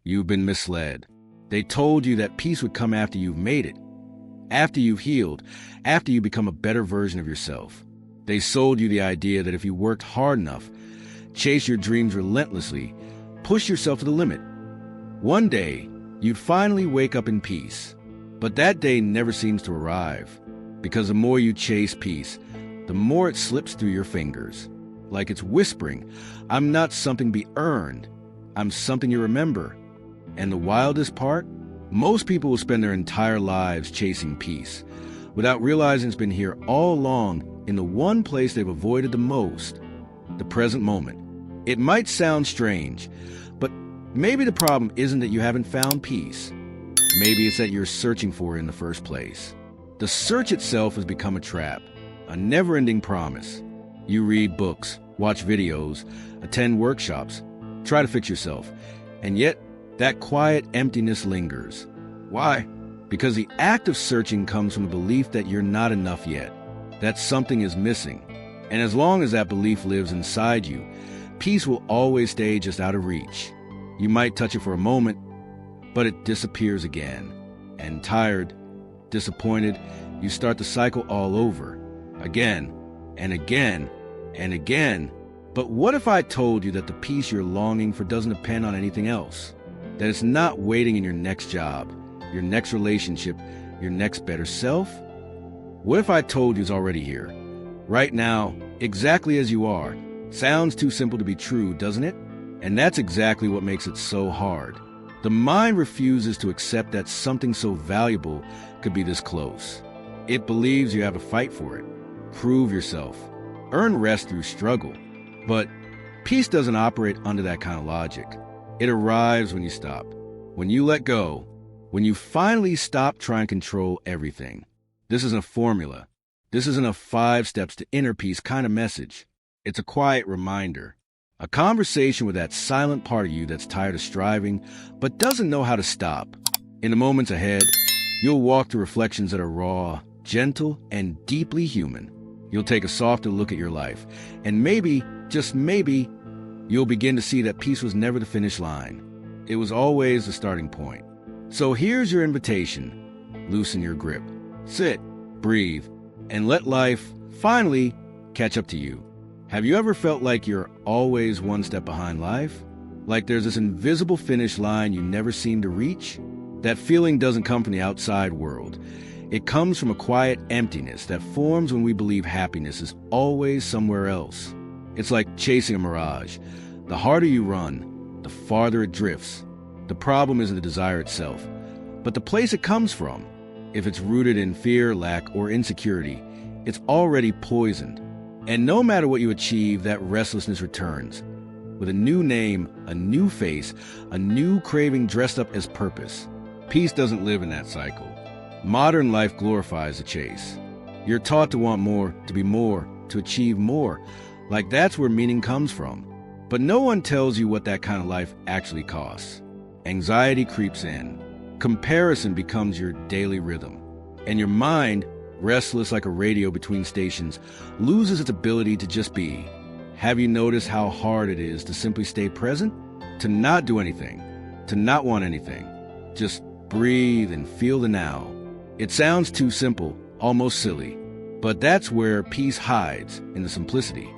You've been misled. They told you that peace would come after you've made it, after you've healed, after you become a better version of yourself. They sold you the idea that if you worked hard enough, chase your dreams relentlessly, push yourself to the limit, one day you'd finally wake up in peace. But that day never seems to arrive, because the more you chase peace, the more it slips through your fingers. Like it's whispering, I'm not something to be earned, I'm something you remember. And the wildest part? Most people will spend their entire lives chasing peace, without realizing it's been here all along in the one place they've avoided the most, the present moment. It might sound strange, but maybe the problem isn't that you haven't found peace. Maybe it's that you're searching for it in the first place. The search itself has become a trap, a never-ending promise. You read books, watch videos, attend workshops, try to fix yourself, and yet that quiet emptiness lingers. Why? Because the act of searching comes from the belief that you're not enough yet, that something is missing. And as long as that belief lives inside you, peace will always stay just out of reach. You might touch it for a moment, but it disappears again. And tired, disappointed, you start the cycle all over, again and again and again. But what if I told you that the peace you're longing for doesn't depend on anything else? That it's not waiting in your next job, your next relationship, your next better self? What if I told you it's already here, right now, exactly as you are? Sounds too simple to be true, doesn't it? And that's exactly what makes it so hard. The mind refuses to accept that something so valuable could be this close. It believes you have to fight for it, prove yourself, earn rest through struggle. But peace doesn't operate under that kind of logic. It arrives when you stop, when you let go, when you finally stop trying to control everything. This isn't a formula. This isn't a 5 steps to inner peace kind of message. It's a quiet reminder, a conversation with that silent part of you that's tired of striving but doesn't know how to stop. In the moments ahead, you'll walk through reflections that are raw, gentle, and deeply human. You'll take a softer look at your life, and maybe, just maybe, you'll begin to see that peace was never the finish line. It was always the starting point. So here's your invitation. Loosen your grip. Sit, breathe, and let life finally catch up to you. Have you ever felt like you're always one step behind life? Like there's this invisible finish line you never seem to reach? That feeling doesn't come from the outside world. It comes from a quiet emptiness that forms when we believe happiness is always somewhere else. It's like chasing a mirage. The harder you run, the farther it drifts. The problem isn't the desire itself, but the place it comes from. If it's rooted in fear, lack, or insecurity, it's already poisoned. And no matter what you achieve, that restlessness returns. With a new name, a new face, a new craving dressed up as purpose. Peace doesn't live in that cycle. Modern life glorifies the chase. You're taught to want more, to be more, to achieve more. Like that's where meaning comes from. But no one tells you what that kind of life actually costs. Anxiety creeps in. Comparison becomes your daily rhythm. And your mind, restless like a radio between stations, loses its ability to just be. Have you noticed how hard it is to simply stay present? To not do anything. To not want anything. Just breathe and feel the now. It sounds too simple, almost silly. But that's where peace hides, in the simplicity.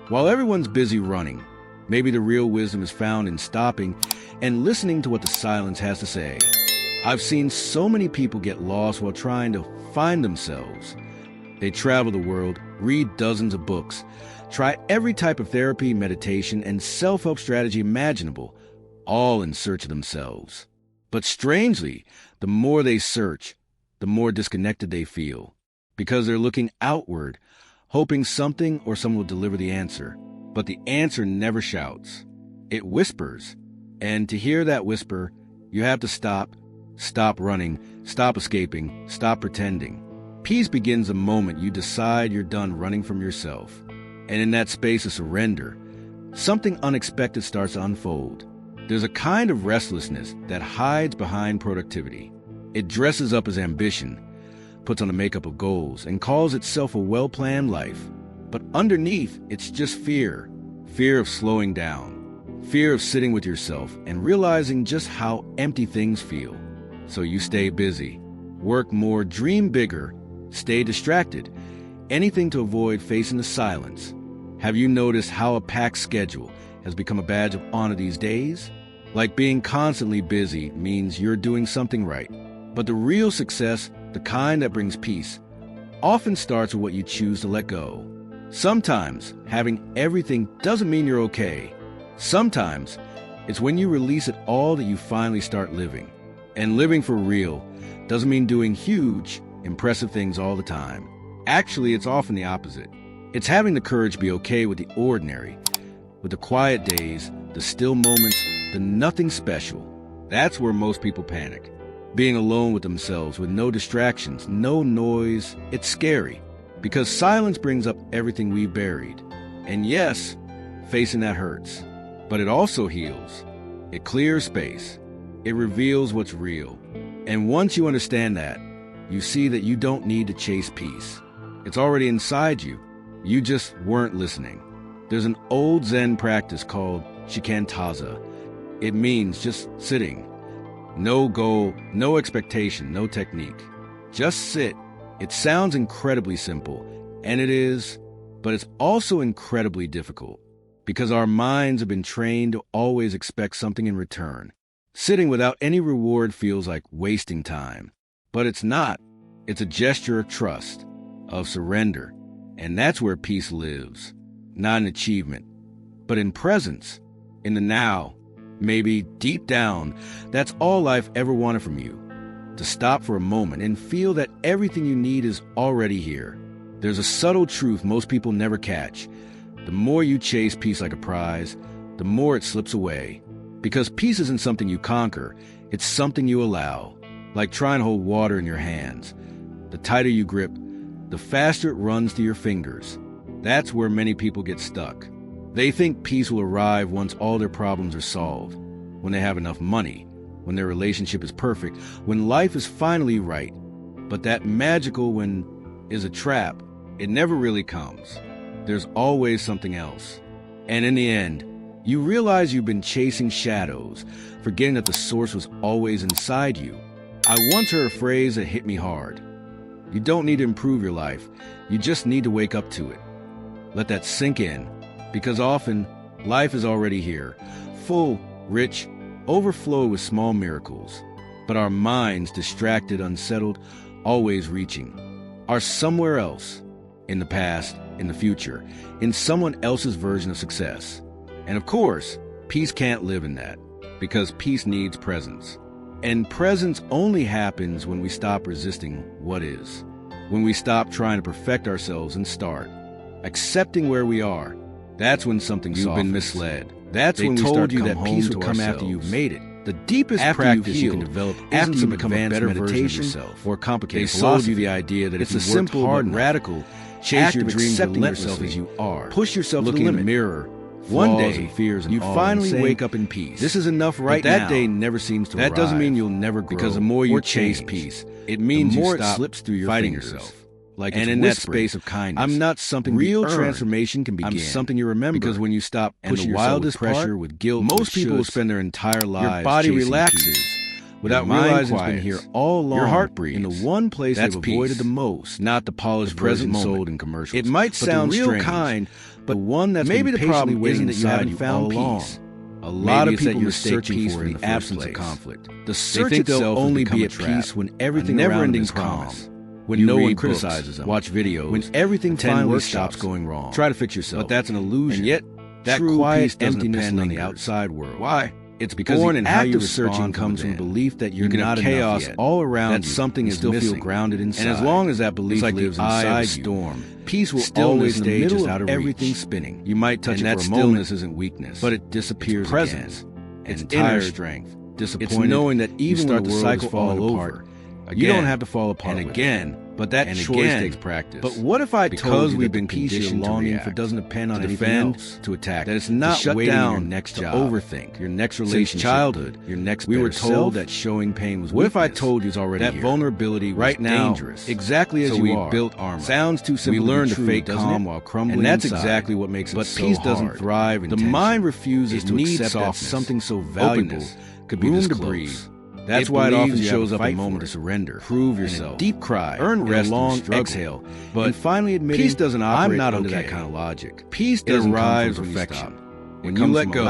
While everyone's busy running, maybe the real wisdom is found in stopping and listening to what the silence has to say. I've seen so many people get lost while trying to find themselves. They travel the world, read dozens of books, try every type of therapy, meditation, and self-help strategy imaginable, all in search of themselves. But strangely, the more they search, the more disconnected they feel, because they're looking outward, hoping something or someone will deliver the answer. But the answer never shouts. It whispers. And to hear that whisper, you have to stop running, stop escaping, stop pretending. Peace begins the moment you decide you're done running from yourself. And in that space of surrender, something unexpected starts to unfold. There's a kind of restlessness that hides behind productivity. It dresses up as ambition, puts on the makeup of goals, and calls itself a well-planned life. But underneath, it's just fear. Fear of slowing down. fear of sitting with yourself and realizing just how empty things feel. So you stay busy, work more, dream bigger, stay distracted, anything to avoid facing the silence. Have you noticed how a packed schedule has become a badge of honor these days? Like being constantly busy means you're doing something right. But the real success, the kind that brings peace, often starts with what you choose to let go. Sometimes having everything doesn't mean you're okay. Sometimes it's when you release it all that you finally start living. And living for real doesn't mean doing huge, impressive things all the time. Actually, it's often the opposite. It's having the courage to be okay with the ordinary, with the quiet days, the still moments, the nothing special. That's where most people panic. Being alone with themselves, with no distractions, no noise, it's scary. Because silence brings up everything we've buried. And yes, facing that hurts. But it also heals. It clears space. It reveals what's real. And once you understand that, you see that you don't need to chase peace. It's already inside you. You just weren't listening. There's an old Zen practice called shikantaza. It means just sitting. No goal, no expectation, no technique. Just sit. It sounds incredibly simple, and it is, but it's also incredibly difficult because our minds have been trained to always expect something in return. Sitting without any reward feels like wasting time, but it's not. It's a gesture of trust, of surrender, and that's where peace lives. Not in achievement, but in presence, in the now. Maybe deep down, that's all I've ever wanted from you. To stop for a moment and feel that everything you need is already here. There's a subtle truth most people never catch. The more you chase peace like a prize, the more it slips away. Because peace isn't something you conquer, it's something you allow. Like trying to hold water in your hands. The tighter you grip, the faster it runs through your fingers. That's where many people get stuck. They think peace will arrive once all their problems are solved, when they have enough money, when their relationship is perfect, when life is finally right. But that magical when is a trap. It never really comes. There's always something else. And in the end, you realize you've been chasing shadows, forgetting that the source was always inside you. I once heard a phrase that hit me hard. You don't need to improve your life. You just need to wake up to it. Let that sink in. Because often, life is already here, full, rich, overflowed with small miracles. But our minds, distracted, unsettled, always reaching, are somewhere else, in the past, in the future, in someone else's version of success. And of course, peace can't live in that, because peace needs presence. And presence only happens when we stop resisting what is, when we stop trying to perfect ourselves and start accepting where we are. That's when something softens. You've been misled. That's when we start to that peace would come after you've made it. The deepest practice you can develop isn't to become a better meditation or complicated philosophy. They sold you the idea that it's a simple hard and radical chase your dreams relentlessly as you are. Push yourself to the limit. In the mirror. One day, fears and you finally wake up in peace. This is enough right now. But that day never seems to arrive. That doesn't mean you'll never grow. Because the more you chase peace, it means the more it slips through your fighting yourself. Like and in that space of kindness, I'm not something real transformation can begin. I'm something you remember. Because when you stop pushing yourself with pressure, with guilt, most people will spend their entire lives. Your body relaxes without realizing it's been here all along. Your heart breathes in the one place they've avoided the most, not the polished present sold in commercials. It might sound real kind, but one that's maybe the problem isn't that you haven't found peace. A lot of people mistake peace for the absence of conflict. The search itself will only be at peace when everything around them is calm. When no one criticizes them, watch videos, when everything finally stops going wrong. Try to fix yourself. But that's an illusion. And yet, that quiet emptiness on the outside world. Why? It's because born and how you're searching comes from belief that you're not chaos enough yet. All around that something is still missing. Feel grounded inside. And as long as that belief lives inside you, storm, peace will always stay just out of everything spinning. You might touch it for a moment. Stillness isn't weakness, but it disappears. Presence, it's inner strength. Disappointed. It's knowing that even when the world is falling apart, You don't have to fall apart and again, but that choice takes practice. But what if I told you we've been conditioned longing for doesn't depend on anything else, to attack, that it's not shut down your next job, to overthink your next relationship, since childhood, your next. We were told that showing pain was weakness. What if I told you it's already that here? Vulnerability was right now dangerous, exactly as so you are. Built armor. Sounds too simple. We learn to fake calm while crumbling, and that's exactly what makes it so hard. But peace doesn't thrive in tension. The mind refuses to accept that something so valuable could be this close. That's why it often shows up in a moment to surrender, prove yourself, deep cry, earn rest, long exhale, but finally admitting peace doesn't operate I'm not under that kind of logic. Peace doesn't arrive from perfection. When you let go,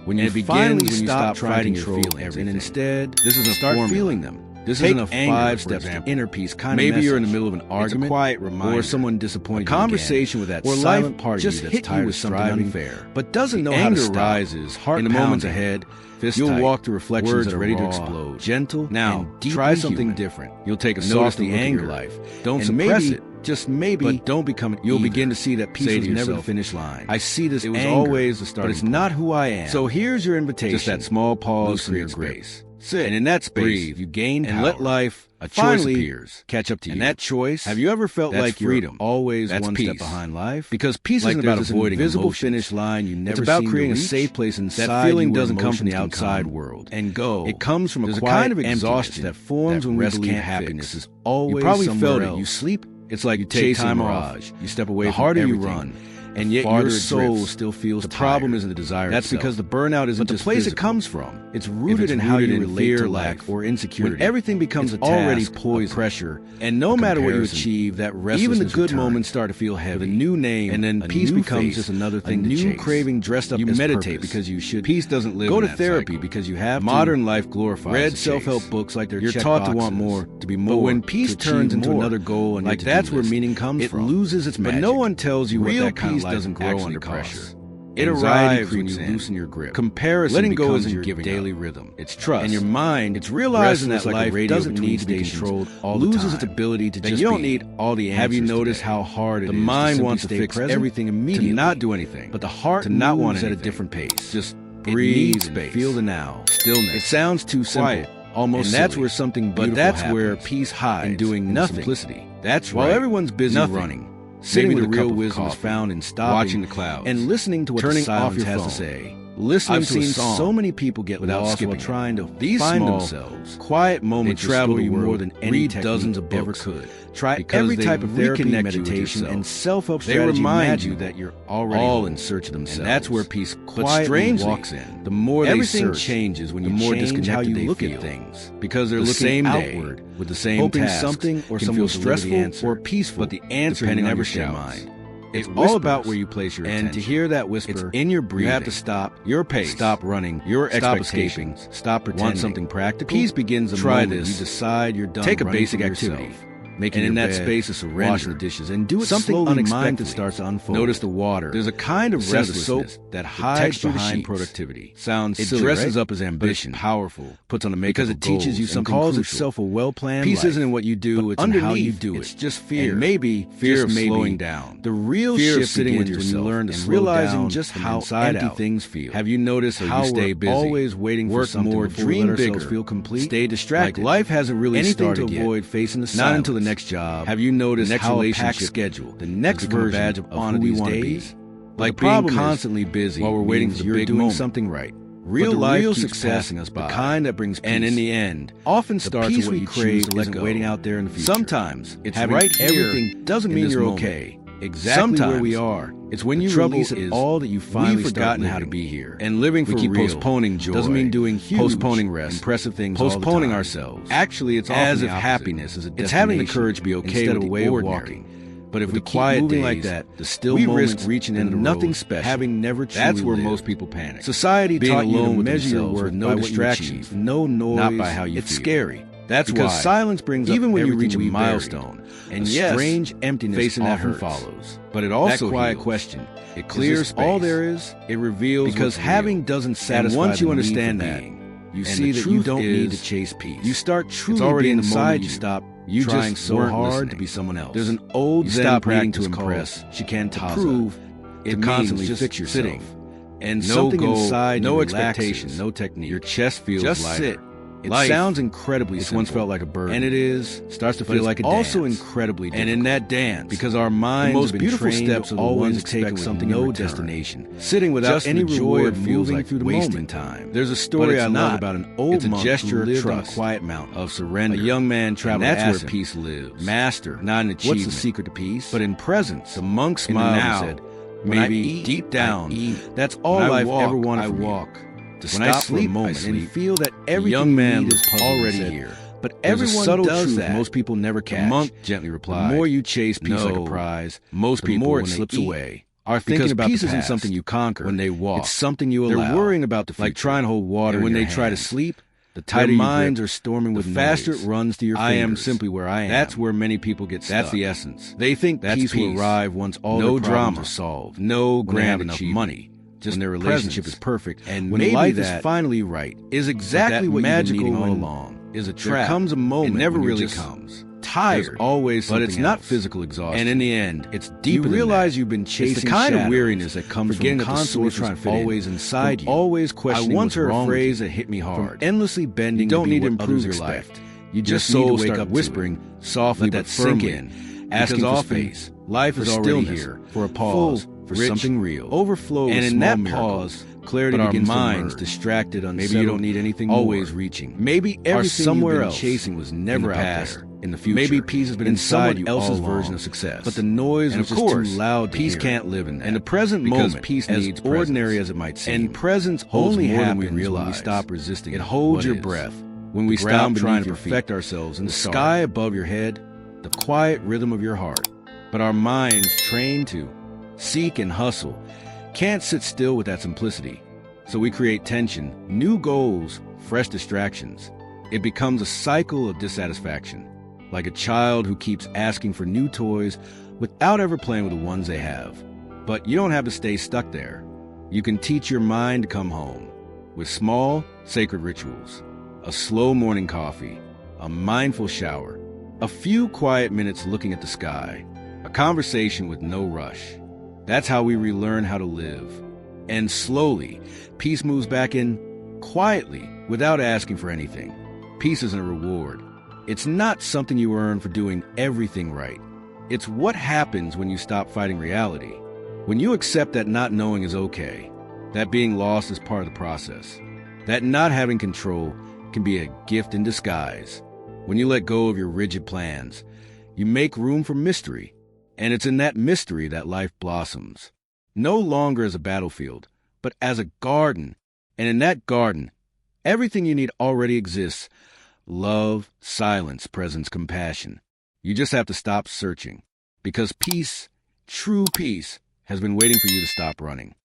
when you begin, when you stop fighting your feelings, and instead, this isn't start feeling them. This isn't a 5 steps to inner peace kind of message. Maybe you're in the middle of an argument, quiet reminder, or someone disappointed you, conversation with that silent part of you that's tired of something unfair, but doesn't know how to stop. Anger rises, heart in the moments ahead. You'll walk through reflections that are ready to explode. Gentle, now try something different. You'll take a soft look at your life. Don't suppress it. Just maybe, but don't become it. You'll begin to see that peace is never the finish line. I see this. It was always the starting, but it's not who I am. So here's your invitation. Just that small pause for your grace. Sit, and in that space, breathe. You gain and let life. A choice appears, catch up to you. And that choice, have you ever felt like freedom? Always one step behind life? Because peace isn't about avoiding invisible finish line you never. It's about creating a safe place inside. That feeling doesn't come from the outside world and go. It comes from a kind of exhaustion that forms when we believe happiness is always. You probably felt it. You sleep. It's like you take time off. You step away. The harder you run. And yet your soul still feels the problem isn't the desire. That's because the burnout isn't the place it comes from. It's rooted in how you relate to lack or insecurity. When everything becomes a already poison, pressure, and no matter what you achieve, that restlessness even the good moments start to feel heavy. With a new name, and then peace becomes just another thing to chase. A new craving dressed up as purpose. You meditate because you should. Peace doesn't live. Go to therapy because you have. Modern life glorifies. Read self-help books like they're you're taught to want more, to be more. But when peace turns into another goal, and like that's where meaning comes from. It loses its magic. But no one tells you what that kind of life doesn't grow under pressure. It arrives when you loosen your grip. Comparison, letting go isn't your daily rhythm. It's trust. And your mind, it's realizing that life doesn't need to be controlled all the time. Loses its ability to just be. You don't need all the answers. Have you noticed how hard it is? The mind wants to fix everything immediately, to not do anything. But the heart to not want at a different pace. Just breathe and feel the now. Stillness. It sounds too simple. Almost, and that's where something beautiful happens. But that's where peace hides in doing nothing. Simplicity. That's right. While everyone's busy running. Maybe the real wisdom is found in stopping, watching the clouds, and listening to what the silence has to say. Listening to a song. So many people get lost while trying to find themselves. Quiet moments travel you more than any dozens of books ever could. Try every type of therapy, meditation, and self-help strategy. They remind you that you're already all in search of themselves. And that's where peace quietly walks in. The more everything changes when you more disconnect how you look at things, because they're looking outward with the same hoping something or something stressful or peaceful. But the answer never shouts. It's all about where you place your attention. And to hear that whisper, it's in your breathing. You have to stop your pace, stop running your expectations, stop pretending. Want something practical? Peace begins the moment you decide you're done. Take a basic activity. Making and in that space of surrender, wash the dishes, and do it something unexpected starts to unfold. Notice the water. There's a kind of restlessness that hides behind productivity. Sounds silly, dresses up as ambition, powerful, puts on a makeup because it teaches you something calls itself a well-planned life. Peace isn't in what you do; it's in how you do it. It's just fear, and maybe fear of slowing down. The real shift sitting with yourself when you learn to slow realizing just how empty things feel. Have you noticed how you stay busy, always waiting for something more, dream bigger, feel complete, stay distracted? Like life hasn't really started yet. Avoid facing the silence. Not until the next job. Have you noticed how a packed schedule, the next version badge of honor we want to be? Like being constantly busy while we're waiting for the big moment. Something right. Real life keeps success us by. The kind that brings peace. And in the end, often starts with what you crave isn't waiting out there in the future. Sometimes it's right here. Everything doesn't mean you're okay. Exactly where we are. It's when you release it all that you finally forgotten how to be here. And living for real. Postponing joy. Doesn't mean doing huge, postponing rest, impressive things, postponing ourselves. Actually, it's as if happiness is a destination. It's having the courage to be okay instead of a way of walking. But if we quiet moving days, like that, the still we moments, risk reaching into nothing special. Having never truly that's where lived. Most people panic. Society being taught alone you to measure your worth no distractions, no noise, not by how you feel. It's scary. That's because why silence brings even when you reach a milestone, and yes, strange emptiness often follows. But it also that quiet question. It clears all there is. It reveals because having doesn't satisfy. And once you understand that, you see that you don't need to chase peace. You start truly already inside. You stop. You trying so hard to be someone else. There's an old Zen practice to impress. Shikantaza. To prove it constantly fix yourself. Sitting. And something inside, no expectation, no technique. Your chest feels lighter. Sit. It Life sounds incredibly it's simple. once felt like a burden. And it is. Starts to But feel it's like a also dance. incredibly difficult. And in that dance, because our minds the most have been beautiful trained steps to are the always ones expect taken with something no in return. destination. Sitting without Just any the joy reward of feels moving like through the wasting moment. time. There's a But story it's I not. love about an old It's a monk gesture who of lived on a trust, quiet mountain of surrender. A young man traveled and that's where peace lives. Master, not an achievement. what's the secret to peace? But in presence, The monk in the smiled now, and said, when I maybe eat, deep I down, eat. that's all When I I've walk, ever wanted I from you. walk. To When I stop sleep, for a moment I sleep. and feel that The everything young you man need was is puzzled and already said, here. But "There's a everyone subtle does truth that. most people never catch." The monk gently replied, The more you chase peace like a "No, prize, most the people, more when it they slips eat, away. are Because thinking about peace the isn't past. something you conquer When they walk, It's something you they're allow. worrying about the future. Like trying to hold water And when in they your try to hand. sleep, The their tighter you minds grip, are storming the with faster noise. it runs to your I am fingers. simply where I am. That's where many people get stuck. That's the essence. They think That's peace will peace. arrive once all No their problems drama. are solved. No when they have grand enough achievement. money. Just When their their relationship relationship is perfect. And when maybe life that is finally right, is exactly that what magical you've been needing all when along. is a There trap. comes a moment It never when you're really just comes. tired. There's always but it's something not else. physical exhaustion. And in the end, it's you deeper than realize that. you've been chasing It's the kind of shadows, weariness that comes forgetting from that the constantly source trying was to fit in, always inside from you. always I questioning once what's heard a wrong with phrase you, that hit me from hard. endlessly bending You don't to be need to what improve others your life. expect. You Your just need soul to wake start up whispering to it. softly Let but that sink firmly, in. asking Because for often, space. Life for is already stillness, here for a pause, full, for rich, something real, overflow and with in small that miracles. pause, clarity But our begins minds to emerge. distracted, Maybe unsettled, you don't need anything always more. reaching. Maybe Are everything somewhere you've been else chasing was in never the out past, there. in the future. Maybe peace has been in inside someone you else's all along. version of success. But the noise And was of just course, too loud to peace hear. can't live in that. In the present Because moment, peace as needs ordinary presence. as it might seem, And presence holds only more than happens we when we realize. stop resisting It holds what your is. breath. When we The stop ground trying to beneath your perfect feet. ourselves in The the sky above your head, the quiet rhythm of your heart. But our minds, trained to seek and hustle, can't sit still with that simplicity. So we create tension, new goals, fresh distractions. It becomes a cycle of dissatisfaction, like a child who keeps asking for new toys without ever playing with the ones they have. But you don't have to stay stuck there. You can teach your mind to come home with small, sacred rituals, a slow morning coffee, a mindful shower, a few quiet minutes looking at the sky, a conversation with no rush. That's how we relearn how to live. And slowly, peace moves back in quietly without asking for anything. Peace isn't a reward. It's not something you earn for doing everything right. It's what happens when you stop fighting reality. When you accept that not knowing is okay, that being lost is part of the process, that not having control can be a gift in disguise. When you let go of your rigid plans, you make room for mystery. And it's in that mystery that life blossoms. No longer as a battlefield, but as a garden. And in that garden, everything you need already exists. Love, silence, presence, compassion. You just have to stop searching. Because peace, true peace, has been waiting for you to stop running.